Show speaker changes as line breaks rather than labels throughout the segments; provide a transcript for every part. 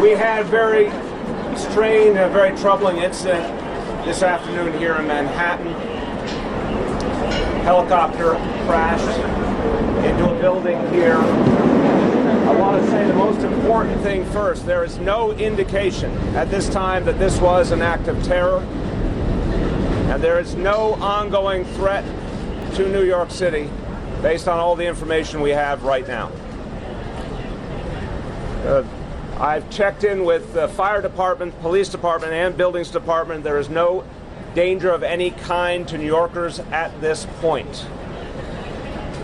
We had a very strange, a very troubling incident this afternoon here in Manhattan. Helicopter crashed into a building here. I want to say the most important thing first. There is no indication at this time that this was an act of terror, and there is no ongoing threat to New York City based on all the information we have right now. I've checked in with the fire department, police department, and buildings department. There is no danger of any kind to New Yorkers at this point.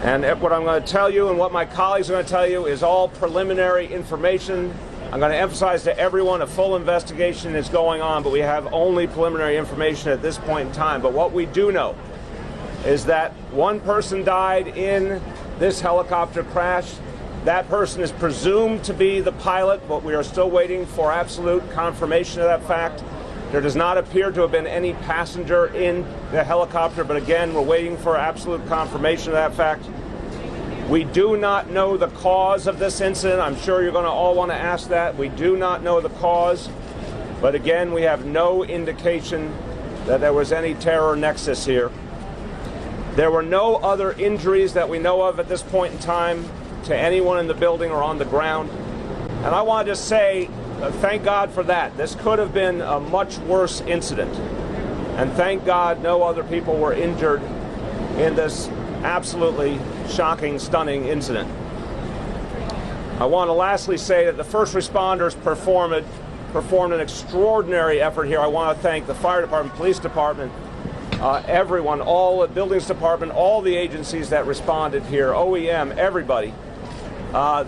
And what I'm going to tell you and what my colleagues are going to tell you is all preliminary information. I'm going to emphasize to everyone a full investigation is going on, but we have only preliminary information at this point in time. But what we do know is that one person died in this helicopter crash. That person is presumed to be the pilot, but we are still waiting for absolute confirmation of that fact. There does not appear to have been any passenger in the helicopter, but again, we're waiting for absolute confirmation of that fact. We do not know the cause of this incident. I'm sure you're going to all want to ask that. We do not know the cause, but again, we have no indication that there was any terror nexus here. There were no other injuries that we know of at this point in time to anyone in the building or on the ground. And I want to just say, thank God for that. This could have been a much worse incident. And thank God no other people were injured in this absolutely shocking, stunning incident. I want to lastly say that the first responders performed an extraordinary effort here. I want to thank the fire department, police department, everyone, all the buildings department, all the agencies that responded here, OEM, everybody.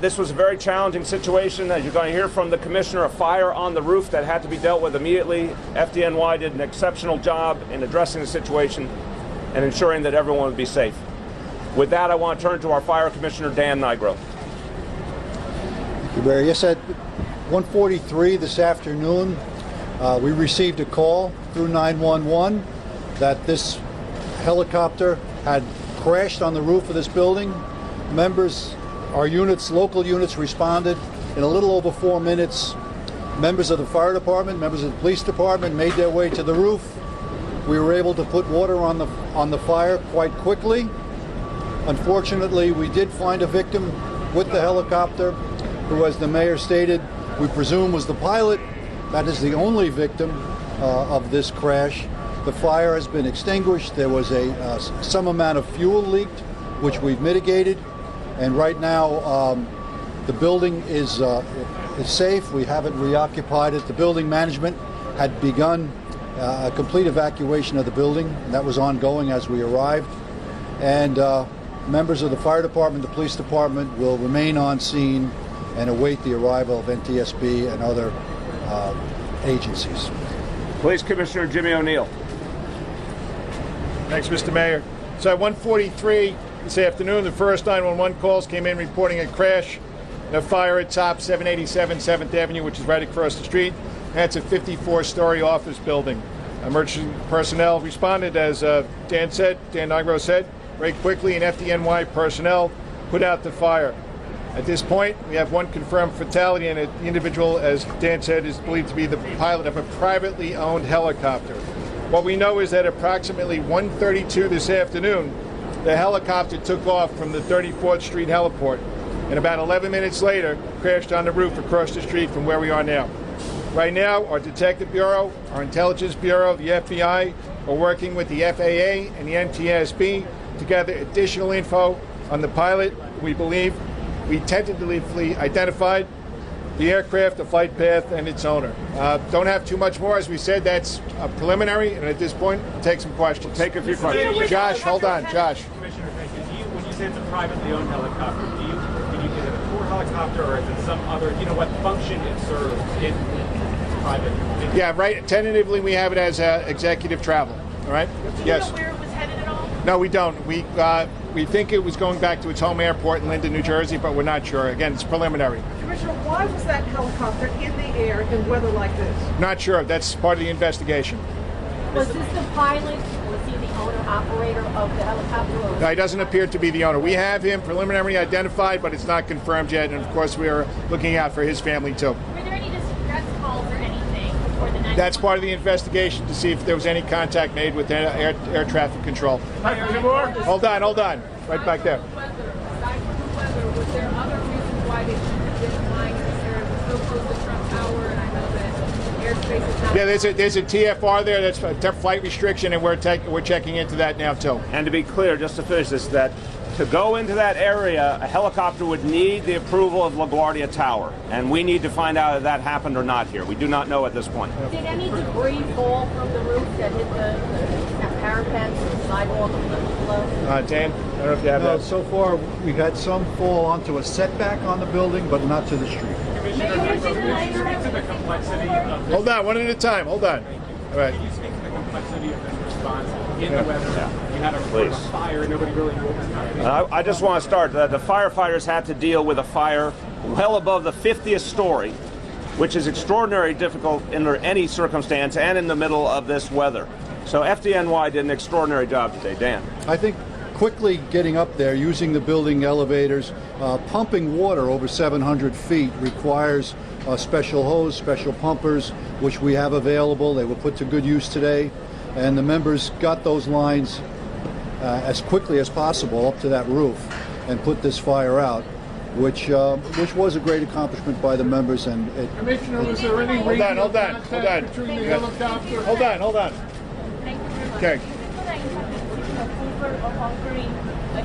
This was a very challenging situation. As you're going to hear from the commissioner, a fire on the roof that had to be dealt with immediately. FDNY did an exceptional job in addressing the situation and ensuring that everyone would be safe. With that, I want to turn to our fire commissioner, Dan Nigro.
Thank you, Barry. Yes, at 1:43 this afternoon, we received a call through 911 that this helicopter had crashed on the roof of this building. Our units, local units, responded in a little over 4 minutes. Members of the fire department, members of the police department made their way to the roof. We were able to put water on the fire quite quickly. Unfortunately, we did find a victim with the helicopter who, as the mayor stated, we presume was the pilot. That is the only victim of this crash. The fire has been extinguished. There was some amount of fuel leaked, which we've mitigated. And right now, the building is safe. We haven't reoccupied it. The building management had begun a complete evacuation of the building. That was ongoing as we arrived. And members of the fire department, the police department will remain on scene and await the arrival of NTSB and other agencies.
Police Commissioner Jimmy O'Neill.
Thanks, Mr. Mayor. So at 1:43 this afternoon, the first 911 calls came in reporting a crash and a fire at top 787 7th Avenue, which is right across the street. That's a 54-story office building. Emergency personnel responded, as Dan Nigro said, very quickly, and FDNY personnel put out the fire. At this point, we have one confirmed fatality, and the individual, as Dan said, is believed to be the pilot of a privately owned helicopter. What we know is that approximately 1:32 this afternoon, the helicopter took off from the 34th Street heliport, and about 11 minutes later, crashed on the roof across the street from where we are now. Right now, our Detective Bureau, our Intelligence Bureau, the FBI, are working with the FAA and the NTSB to gather additional info on the pilot. We believe we tentatively identified the aircraft, the flight path, and its owner. Don't have too much more. As we said, that's preliminary, and at this point, we'll take some questions.
Take a few questions.
Josh, hold on. Josh.
Commissioner, thank you. When you say it's a privately owned helicopter, is it a tour helicopter, or is it some other, what function it serves in private?
Yeah, right. Tentatively, we have it as executive travel. All right? Yes.
Do you know where it was headed at all?
No, we don't. We think it was going back to its home airport in Linden, New Jersey, but we're not sure. Again, it's preliminary.
Commissioner, why was that helicopter in the air in weather like this?
Not sure. That's part of the investigation.
Was this the pilot? Was he the owner-operator of the helicopter?
No, he doesn't appear to be the owner. We have him preliminarily identified, but it's not confirmed yet. And, of course, we are looking out for his family, too.
Were there any distress calls or anything for the 911?
That's part of the investigation to see if there was any contact made with air traffic control. Hold on. Right back there.
Aside from the weather, was there other reasons why they shouldn't have been flying this area? It was so close to Trump Tower, and I know that airspace is not...
Yeah, there's a TFR there. That's a flight restriction, and we're checking into that now too.
And to be clear, just to finish this, that to go into that area, a helicopter would need the approval of LaGuardia Tower. And we need to find out if that happened or not here. We do not know at this point.
Did any debris fall from the roof that hit the parapets, the sidewalk, below?
Dan, I don't know if you have
No,
that.
so far, we had some fall onto a setback on the building, but not to the street.
Commissioner, can you speak to the complexity of this?
Hold on, one at a time. Hold on. All right.
Can you speak to the complexity of this response in the weather?
Yeah.
You had a
Please.
fire, nobody really knew what was happening.
I just want to start that the firefighters had to deal with a fire well above the 50th story, which is extraordinarily difficult under any circumstance and in the middle of this weather. So FDNY did an extraordinary job today. Dan.
I think quickly getting up there, using the building elevators, pumping water over 700 feet requires a special hose, special pumpers, which we have available. They were put to good use today, and the members got those lines as quickly as possible up to that roof and put this fire out, which was a great accomplishment by the members. And
Commissioner, was there any
Hold
radio
on.
contact between the helicopter?
Hold on.
Thank you very much.
Okay.
Is this an interpretation of Uber of offering a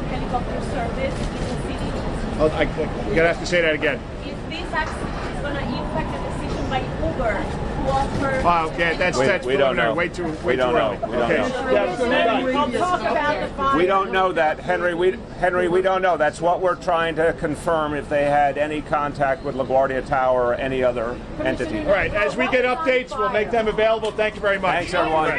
helicopter service in the city?
You're gonna have to say that again.
Is this actually going to impact the decision by Uber to offer?
Oh, okay, that's
We don't
preliminary.
know.
Way too
We don't
early.
know. We don't
Okay.
know.
Yeah,
I'll talk about the fire.
We don't know that, Henry. We don't know. That's what we're trying to confirm, if they had any contact with LaGuardia Tower or any other entity.
All right, as we get updates, we'll make them available. Thank you very much.
Thanks, everyone.